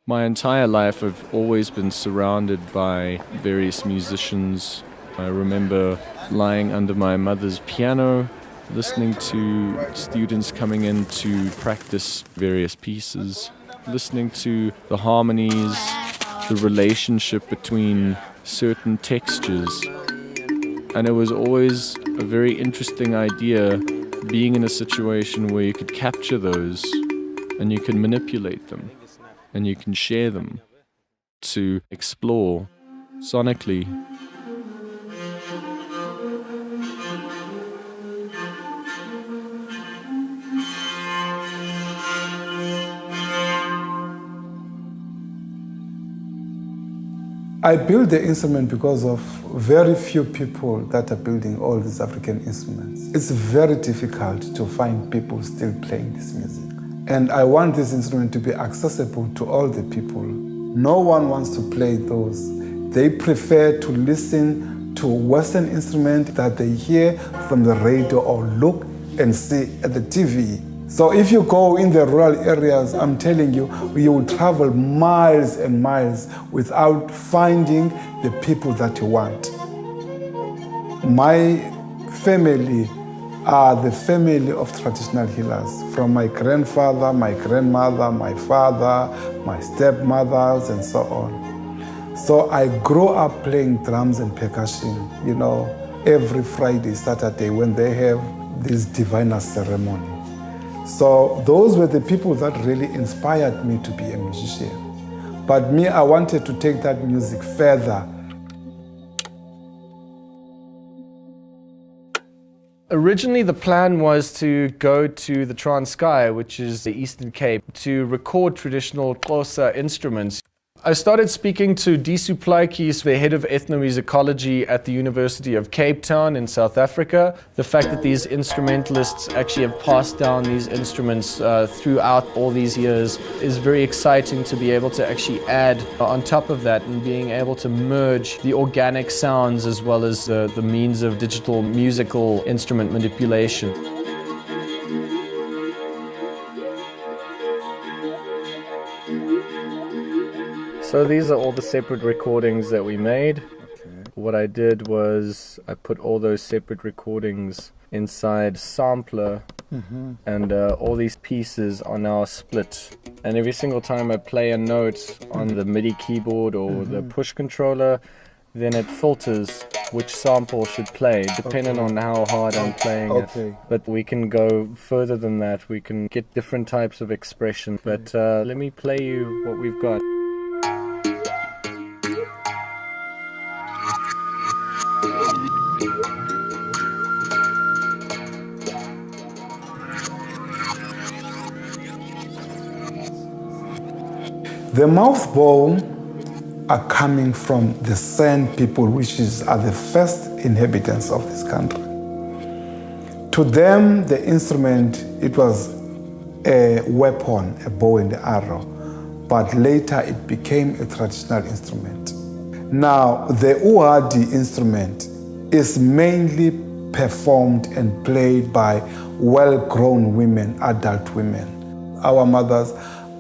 My entire life I've always been surrounded by various musicians. I remember lying under my mother's piano, listening to students coming in to practice various pieces, listening to the harmonies, the relationship between certain textures. And it was always a very interesting idea being in a situation where you could capture those and you can manipulate them and you can share them to explore sonically. I built the instrument because of very few people that are building all these African instruments. It's very difficult to find people still playing this music. And I want this instrument to be accessible to all the people. No one wants to play those. They prefer to listen to Western instruments that they hear from the radio or look and see at the TV. So if you go in the rural areas, I'm telling you, you will travel miles and miles without finding the people that you want. My family are the family of traditional healers, from my grandfather, my grandmother, my father, my stepmothers, and so on. So I grew up playing drums and percussion, every Friday, Saturday when they have this diviner ceremony. So those were the people that really inspired me to be a musician. But me, I wanted to take that music further. Originally, the plan was to go to the Transkei, which is the Eastern Cape, to record traditional Xhosa instruments. I started speaking to Dizu Plaatjies, the head of ethnomusicology at the University of Cape Town in South Africa. The fact that these instrumentalists actually have passed down these instruments throughout all these years is very exciting to be able to actually add on top of that and being able to merge the organic sounds as well as the means of digital musical instrument manipulation. So these are all the separate recordings that we made. Okay. What I did was I put all those separate recordings inside sampler, and all these pieces are now split. And every single time I play a note on the MIDI keyboard or the push controller, then it filters which sample should play, depending on how hard I'm playing it. But we can go further than that. We can get different types of expression. But let me play you what we've got. The mouth bow are coming from the San people, which are the first inhabitants of this country. To them, the instrument, it was a weapon, a bow and arrow, but later it became a traditional instrument. Now, the Uhadi instrument is mainly performed and played by well-grown women, adult women. Our mothers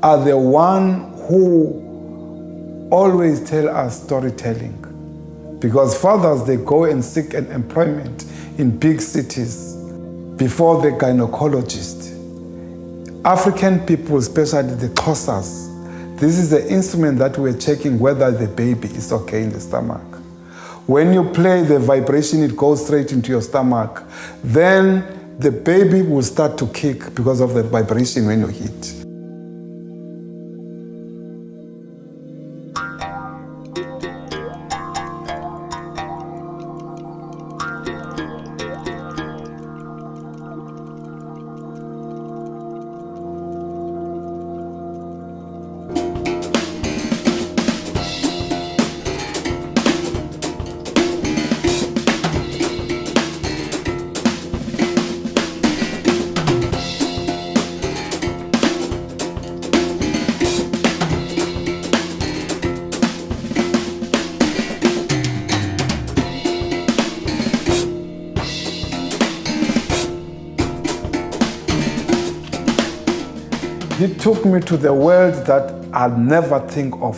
are the one who always tell us storytelling. Because fathers, they go and seek an employment in big cities before the gynecologist. African people, especially the Xhosas, this is the instrument that we're checking whether the baby is okay in the stomach. When you play the vibration, it goes straight into your stomach. Then the baby will start to kick because of the vibration when you hit. took me to the world that I'd never think of,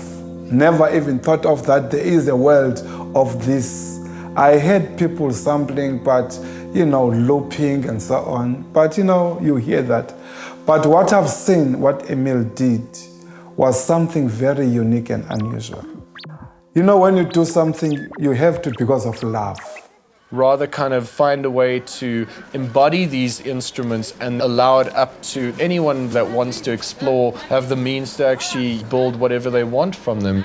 never even thought of that there is a world of this. I heard people sampling, but looping and so on. But you hear that. But what I've seen, what Emile did, was something very unique and unusual. When you do something, you have to because of love. Rather kind of find a way to embody these instruments and allow it up to anyone that wants to explore, have the means to actually build whatever they want from them.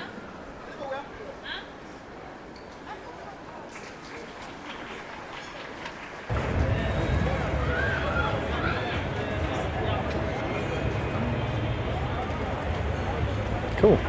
Cool.